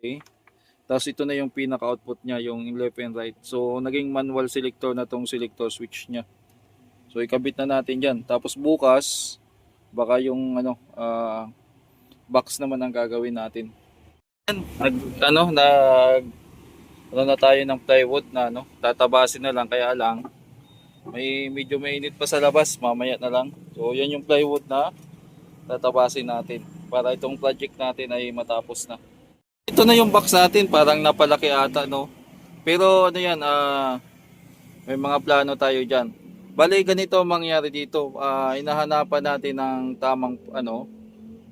Okay. Tapos ito na yung pinaka-output niya, yung left and right. So naging manual selector na tong selector switch niya. So ikabit na natin diyan. Tapos bukas baka yung box naman ang gagawin natin. Nag ano nag ano na tayo ng plywood na tatabasin na lang, kaya lang medyo mainit pa sa labas, mamaya na lang. So yan yung plywood na tatabasin natin para itong project natin ay matapos na. Ito na yung box natin, parang napalaki ata, no? Pero ano yan, may mga plano tayo diyan. Bale, ganito ang mangyari dito. Hinahanapan natin ng tamang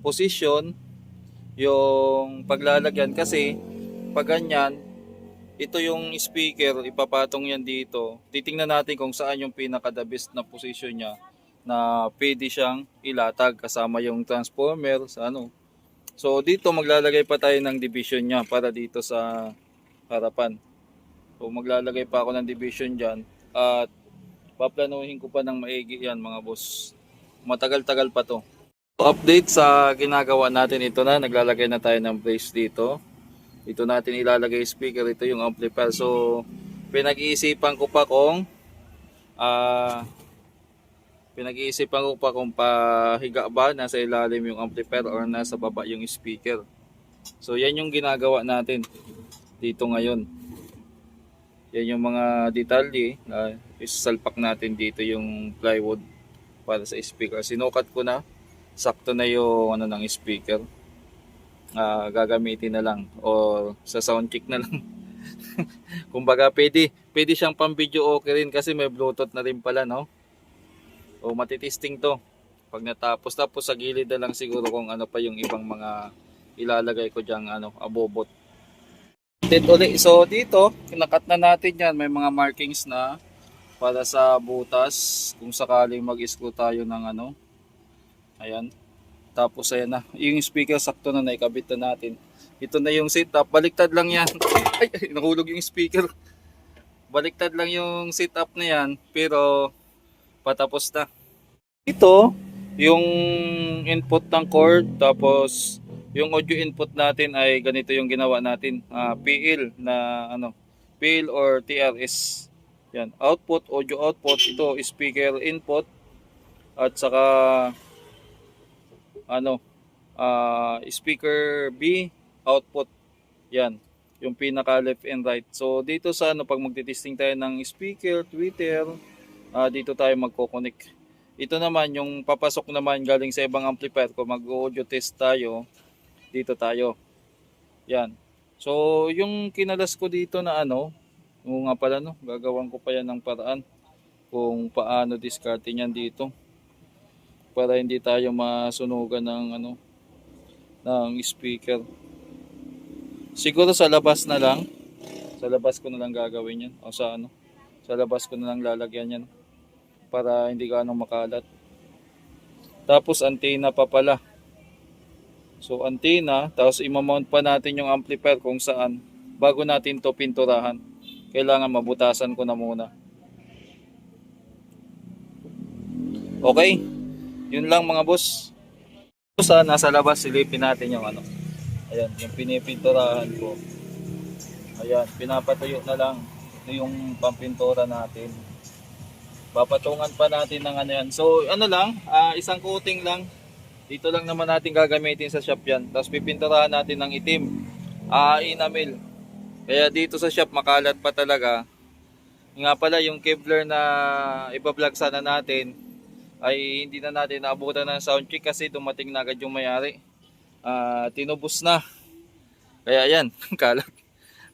position yung paglalagyan, kasi pag ganyan, ito yung speaker, ipapatong yan dito. Titingnan natin kung saan yung pinaka the best na position niya na pwede siyang ilatag kasama yung transformer sa ano. So dito maglalagay pa tayo ng division niya para dito sa harapan. So maglalagay pa ako ng division diyan at paplanuhin ko pa ng maigi yan, mga boss. Matagal-tagal pa to. Update sa ginagawa natin, ito na, naglalagay na tayo ng brace dito. Ito natin ilalagay speaker, ito yung amplifier. So pinag-iisipan ko pa kung pahiga ba nasa ilalim yung amplifier or nasa baba yung speaker. So yan yung ginagawa natin dito ngayon. Yan yung mga detalye na isalpak natin dito, yung plywood para sa speaker. Sinukat ko na, sakto na yung ng speaker. Gagamitin na lang or sa sound check na lang. Kumbaga pwede siyang pang video okay rin kasi may bluetooth na rin pala, no? O matitesting to pag natapos. Tapos sa gilid na lang siguro kung ano pa yung ibang mga ilalagay ko diyang abobot. So dito kinakat na natin yan, may mga markings na para sa butas kung sakaling mag-screw tayo ng ayan. Tapos ayan na, yung speaker sakto na naikabit na natin. Ito na yung setup, baliktad lang yan. Ay, nahulog yung speaker. Baliktad lang yung setup na yan, pero patapos na. Ito yung input ng cord, tapos yung audio input natin ay ganito yung ginawa natin, PL na PL or TRS. Yan, output, audio output, ito speaker input, at saka speaker B output. Yan, yung pinaka left and right. So dito sa pag magte-testing tayo ng speaker, tweeter, dito tayo magko-connect. Ito naman yung papasok naman galing sa ibang amplifier. Kung mag-audio test tayo, dito tayo. Yan. So yung kinalas ko dito na nga pala, gagawin ko pa yan ng paraan kung paano diskarte niyan dito para hindi tayo masunugan ng speaker. Siguro sa labas na lang. Sa labas ko na lang gagawin yan. O sa labas ko na lang lalagyan yan para hindi gaano makalat. Tapos antenna pa pala. So antenna, tapos imamount pa natin yung amplifier kung saan bago natin to pinturahan. Kailangan mabutasan ko na muna. Okay? Yun lang, mga boss. Sa nasa labas silipin natin yung ayan, yung pinipinturahan ko. Ayan, pinapatuyo na lang. Ito yung pampintura natin. Papatungan pa natin ng yan. So isang coating lang. Dito lang naman natin gagamitin sa shop yan. Tapos pipinturahan natin ng itim, enamel. Kaya dito sa shop makalat pa talaga. Nga pala yung Kevlar na iba-vlog sana natin ay hindi na natin naabutan ng sound check kasi dumating na agad yung may-ari. Tinubos na. Kaya yan, kalat.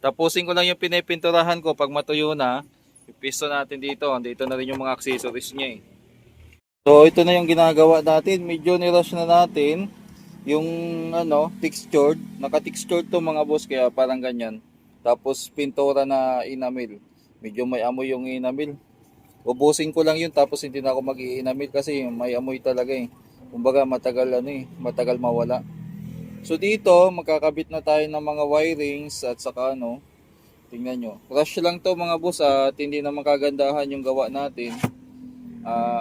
Tapusin ko lang yung pinipinturahan ko. Pag matuyo na, ipisto natin dito. Dito na rin yung mga accessories niya eh. So ito na yung ginagawa natin. Medyo nirush na natin yung textured. Naka-textured to, mga boss, kaya parang ganyan. Tapos pintura na enamel. Medyo may amoy yung enamel. Ubusin ko lang yun, tapos hindi na ako mag-i-enamel kasi may amoy talaga eh. Kumbaga matagal mawala. So dito magkakabit na tayo ng mga wirings at saka tingnan nyo. Rush lang to, mga boss, at hindi na makagandahan yung gawa natin.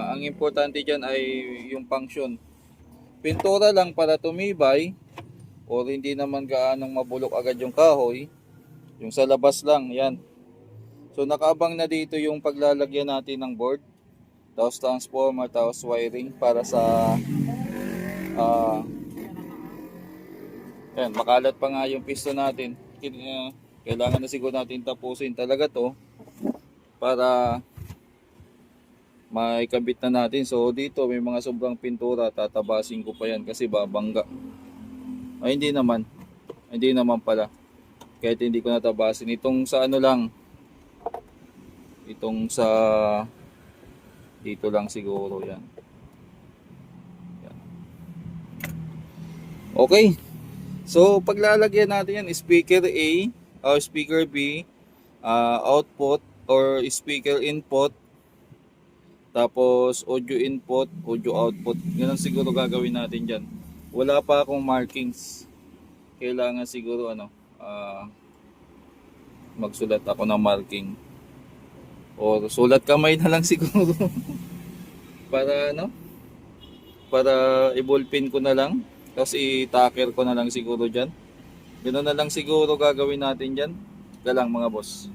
Ang importante dyan ay yung function. Pintura lang para tumibay. or hindi naman gaanong mabulok agad yung kahoy, yung sa labas lang, yan. So nakaabang na dito yung paglalagyan natin ng board, tapos transformer, tapos wiring para sa ah yan, makalat pa nga yung piston natin. Kailangan na siguro natin tapusin talaga to para maikabit na natin. So dito may mga sobrang pintura, tatabasin ko pa yan kasi babangga. Ay hindi naman. Hindi naman pala. Kahit hindi ko natabasin. Itong sa ano lang. Itong sa dito lang siguro yan. Yan. Okay. So paglalagyan natin yan, speaker A o speaker B, output or speaker input, tapos audio input, audio output. Ganun siguro gagawin natin dyan. Wala pa akong markings. Kailangan siguro magsulat ako ng marking. O sulat kamay na lang siguro. para para i-ballpen ko na lang. Tapos i-tacker ko na lang siguro dyan. Ganun na lang siguro gagawin natin dyan. Galang mga boss.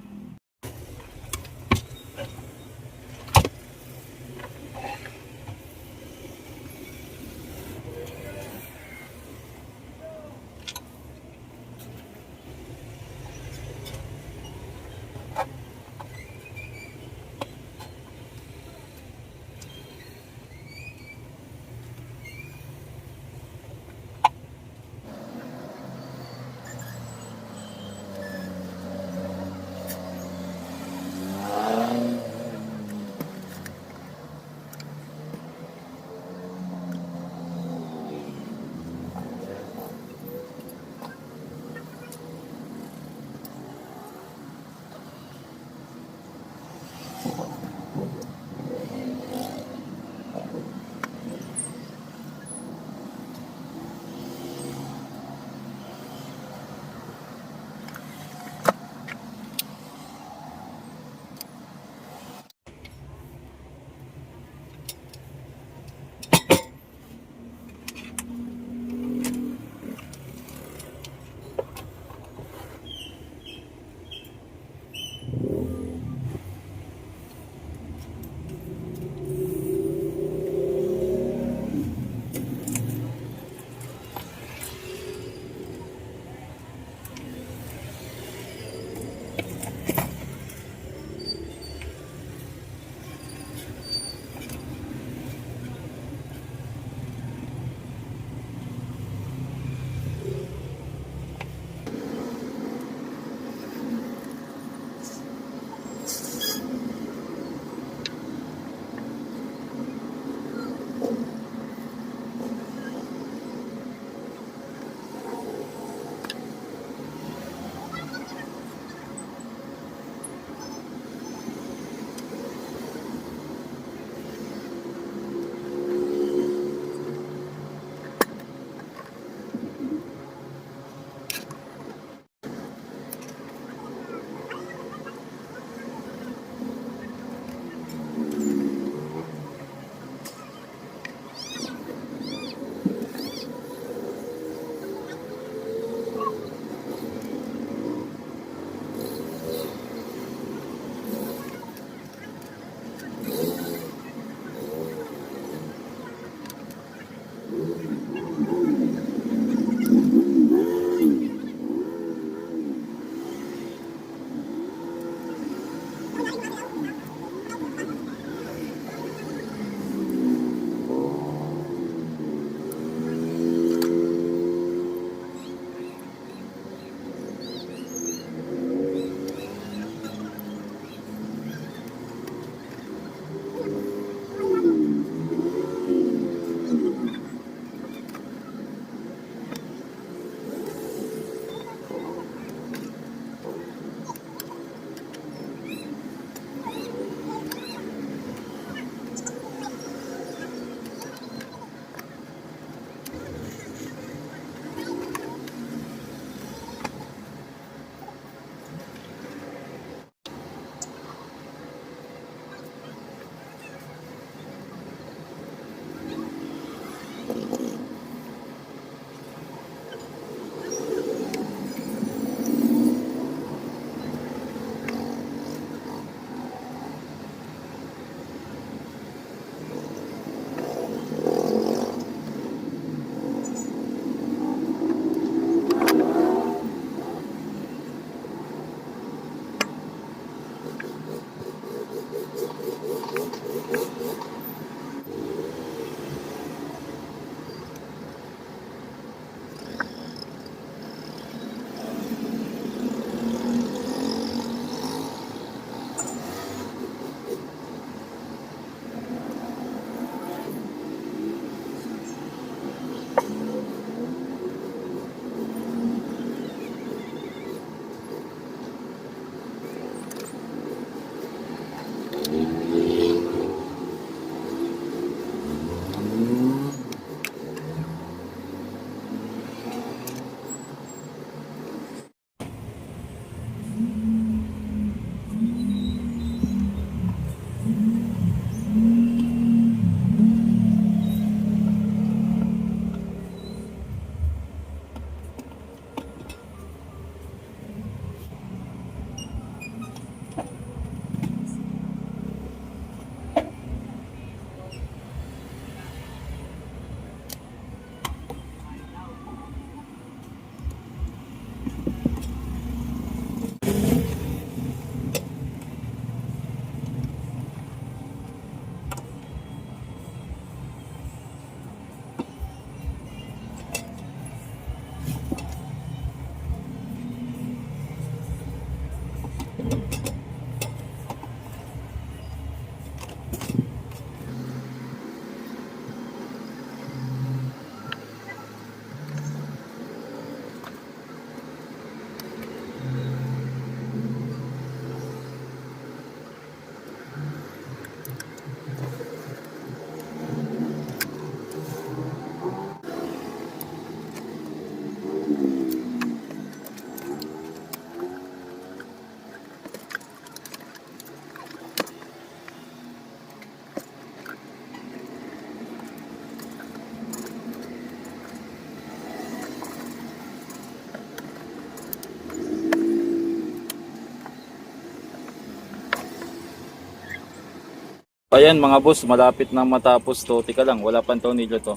Ayan mga boss, malapit na matapos to. Tika lang, wala pang tornilyo to.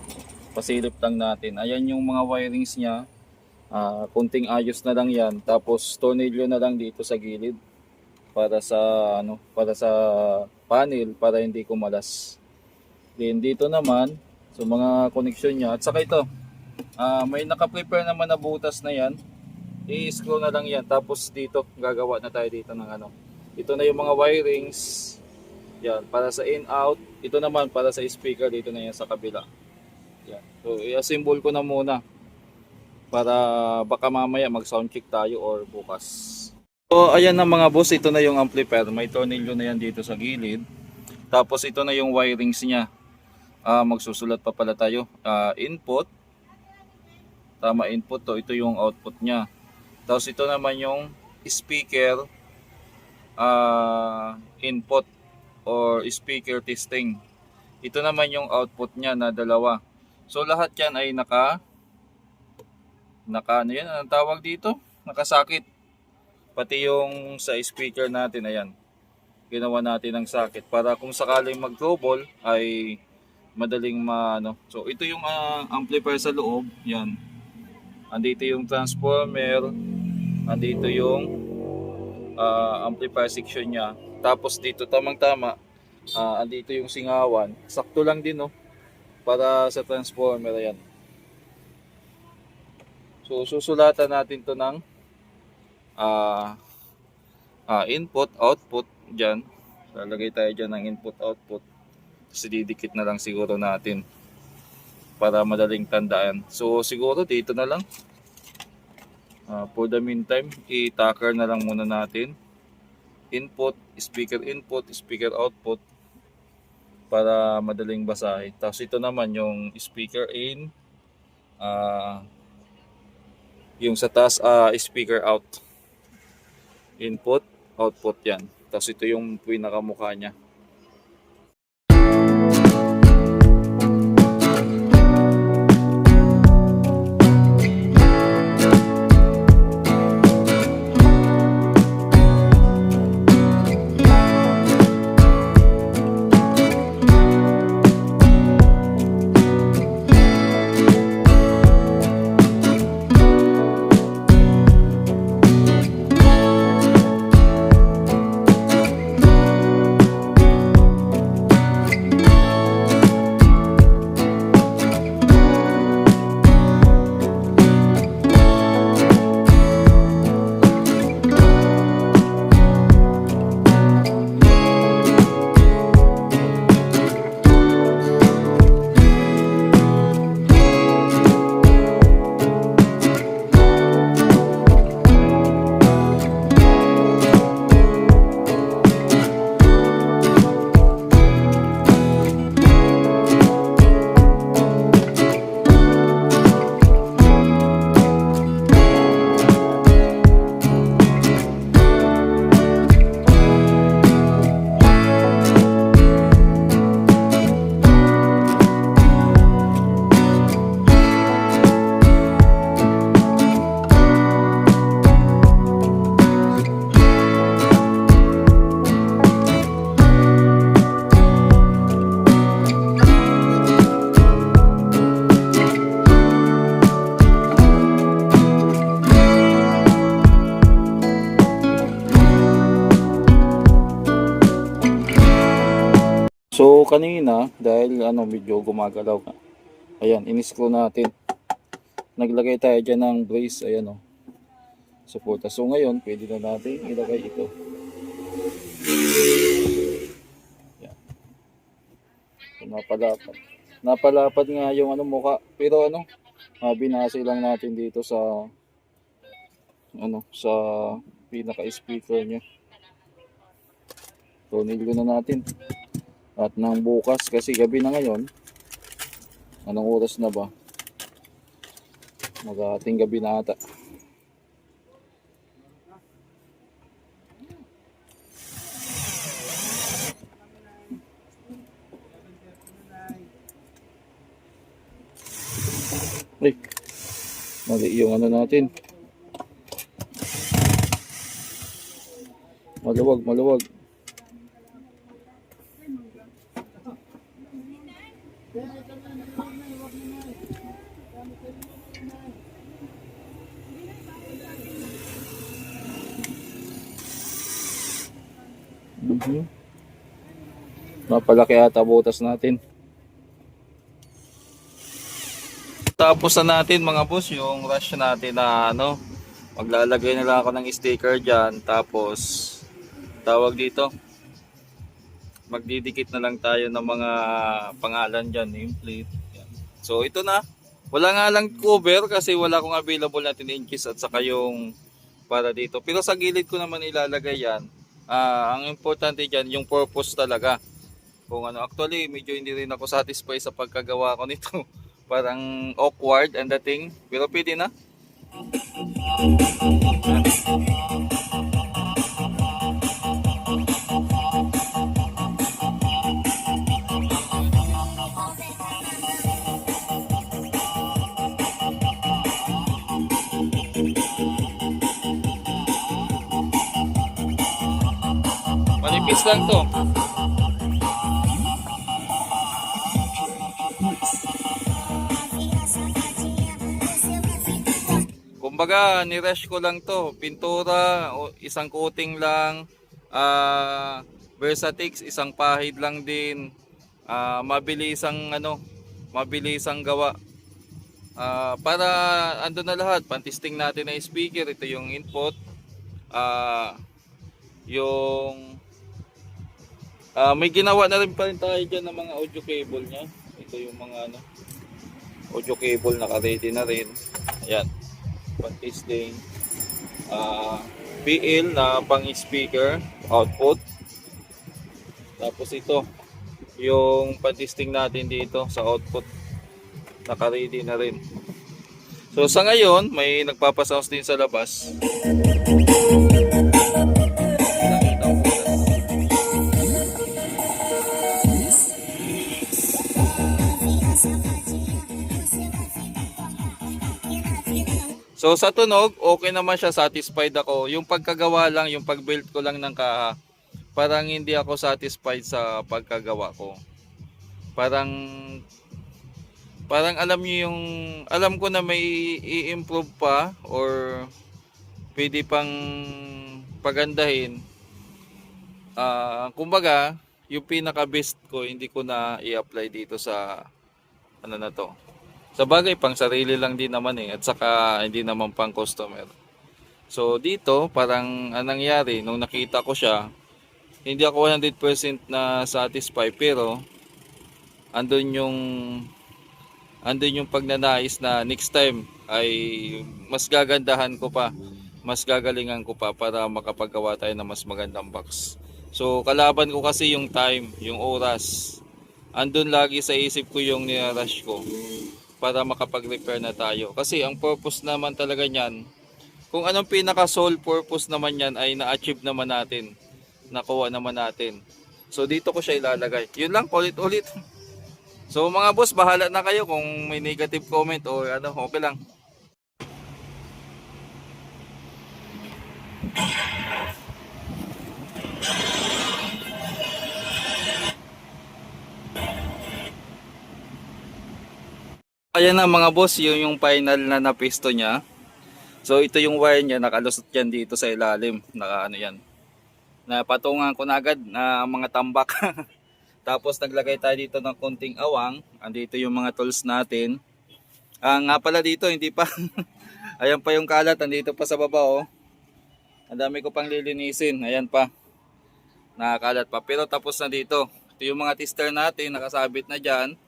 Pasilip lang natin. Ayan yung mga wirings niya. Kunting ayos na lang yan. Tapos tornilyo na lang dito sa gilid para sa para sa panel para hindi kumalas. Then dito naman, so mga connection niya. At saka ito, may naka-prepare naman na butas na yan. I-screw na lang yan. Tapos dito, gagawa na tayo dito ng ano. Ito na yung mga wirings. Yan, para sa in-out. Ito naman para sa speaker, dito na yan sa kabila. Yan. So, i-assemble ko na muna para baka mamaya mag-sound check tayo or bukas. So, ayan na mga boss, ito na yung amplifier. May tornilyo na yan dito sa gilid. Tapos ito na yung wirings niya. Magsusulat pa pala tayo. Input. Tama, input to. Ito yung output niya. Tapos ito naman yung speaker input or speaker testing. Ito naman yung output niya na dalawa. So lahat yan ay naka ano yan, anong tawag dito? Nakasakit. Pati yung sa speaker natin, ayan. Ginawa natin ng sakit para kung sakaling mag-trouble ay madaling maano. So ito yung amplifier sa loob, yan. Andito yung transformer, andito yung amplifier section niya. Tapos dito tamang-tama, andito yung singawan. Sakto lang din, no? Para sa transformer, ayan. So susulatan natin to ng input, output dyan. Lalagay tayo dyan ng input, output. Tapos didikit na lang siguro natin para madaling tandaan. So siguro dito na lang. For the meantime, i-tacker na lang muna natin. Input, speaker output para madaling basahin. Tapos ito naman yung speaker in, yung sa taas speaker out. Input, output yan. Tapos ito yung pinakamukha niya. So kanina dahil medyo gumagalaw na. Ayan, in-screw natin. Naglagay tayo diyan ng brace, ayan oh. Suporta. So ngayon, pwede na natin ilagay ito. napalapad. Napalapad nga yung ano mukha. Pero ano, binase lang natin dito sa ano sa pinaka-speaker niya. So nilgo na natin. At nang bukas kasi gabi na ngayon. Anong oras na ba? Mag-ating gabi na ata. Ay, mali yung ano natin. Maluwag, maluwag. Napalaki ata butas natin. Tapos na natin mga boss yung rush natin na ano, maglalagay na lang ako ng sticker dyan. Tapos tawag dito, magdidikit na lang tayo ng mga pangalan dyan, nameplate. Yan. So ito na, wala nga lang cover kasi wala akong available na 10 inches at saka yung para dito. Pero sa gilid ko naman ilalagay yan. Ang importante dyan yung purpose talaga. Kung ano, actually medyo hindi rin ako satisfied sa pagkagawa ko nito. Parang awkward ang dating, pero pwede na. Manipis lang to. Kumbaga, ni-rush ko lang to. Pintura, isang coating lang. Versatix, isang pahid lang din. Mabilis ang ano, mabilis ang gawa. Para ando na lahat, pantisting natin na speaker. Ito yung input. Yung may ginawa na rin pa rin tayo dyan ng mga audio cable nya. Ito yung mga ano, audio cable naka-ready na rin. Ayan, pan-testing. PL na pang speaker output. Tapos ito yung pan-testing natin dito sa output, naka-ready na rin. So sa ngayon may nagpapasounds din sa labas. So sa tunog, okay naman siya, satisfied ako. Yung pagkagawa lang, yung pag-build ko lang ng kaha, parang hindi ako satisfied sa pagkagawa ko. Parang alam niyo yung, alam ko na may i-improve pa or pwede pang pagandahin. Kumbaga, yung pinaka-best ko, hindi ko na i-apply dito sa ano na to. Sa bagay, pang sarili lang din naman at saka hindi naman pang customer. So dito, parang anong nangyari, nung nakita ko siya, hindi ako 100% na satisfied, pero andun yung pagnanais na next time ay mas gagandahan ko pa, mas gagalingan ko pa para makapagawa tayo ng mas magandang box. So kalaban ko kasi yung time, yung oras. Andun lagi sa isip ko yung nirush ko para makapag-repair na tayo. Kasi ang purpose naman talaga niyan, kung anong pinaka-sole purpose naman yan ay na-achieve naman natin. Nakuha naman natin. So dito ko siya ilalagay. Yun lang, ulit-ulit. So mga boss, bahala na kayo kung may negative comment o ano, okay lang. Ayan na mga boss, yung final na napisto niya. So ito yung wire niya, nakalusot yan dito sa ilalim. Naka ano yan. Napatungan ko na agad na mga tambak. Tapos naglagay tayo dito ng konting awang. Andito yung mga tools natin. Nga pala dito, hindi pa. Ayan pa yung kalat, andito pa sa baba oh. Ang dami ko pang lilinisin. Ayan pa. Nakakalat pa. Pero tapos na dito. Ito Ito yung mga tester natin, nakasabit na dyan.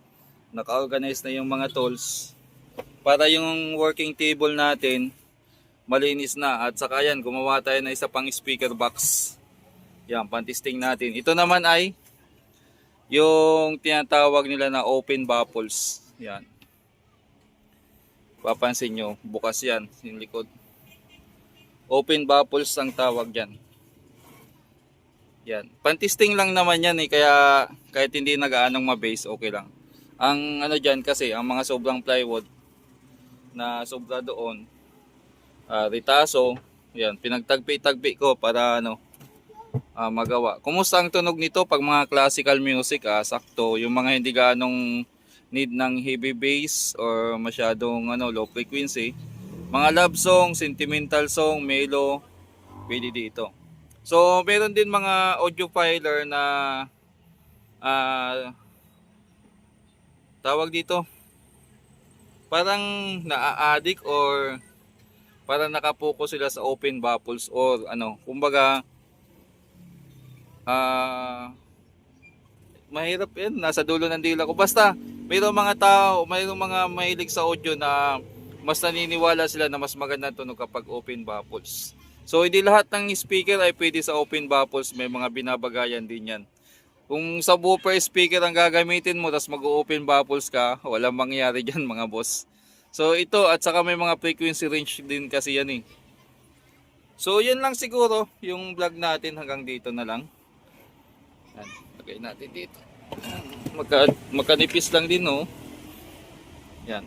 Naka-organize na yung mga tools. Para yung working table natin, malinis na. At saka yan, gumawa tayo na isa pang speaker box. Yan, pan-testing natin. Ito naman ay yung tinatawag nila na open baffles. Yan. Papansin nyo, bukas yan, yung likod. Open baffles ang tawag yan. Yan. Pan-testing lang naman yan eh, kaya kahit hindi nagaanong ma-base, okay lang. Ang ano dyan kasi, ang mga sobrang plywood na sobra doon, ritaso, yan, pinagtagpi-tagpi ko para ano, magawa. Kumusta ang tunog nito pag mga classical music? Sakto. Yung mga hindi ganong need ng heavy bass or masyadong low frequency. Mga love song, sentimental song, melo, pwede dito. So, meron din mga audiofiler na tawag dito, parang naa-addict or parang nakapokus sila sa open baffles or kumbaga mahirap yan, nasa dulo ng dila ko. Basta, mayroong mga tao, mayroong mga mahilig sa audio na mas naniniwala sila na mas maganda tunog kapag open baffles. So, hindi lahat ng speaker ay pwede sa open baffles. May mga binabagayan din yan. Kung subwoofer speaker ang gagamitin mo, tapos mag-open baffles ka, walang mangyayari dyan mga boss. So, ito, at saka may mga frequency range din kasi yan eh. So, yan lang siguro yung vlog natin. Hanggang dito na lang. Yan, lagay natin dito. Magkanipis lang din, oh. Yan.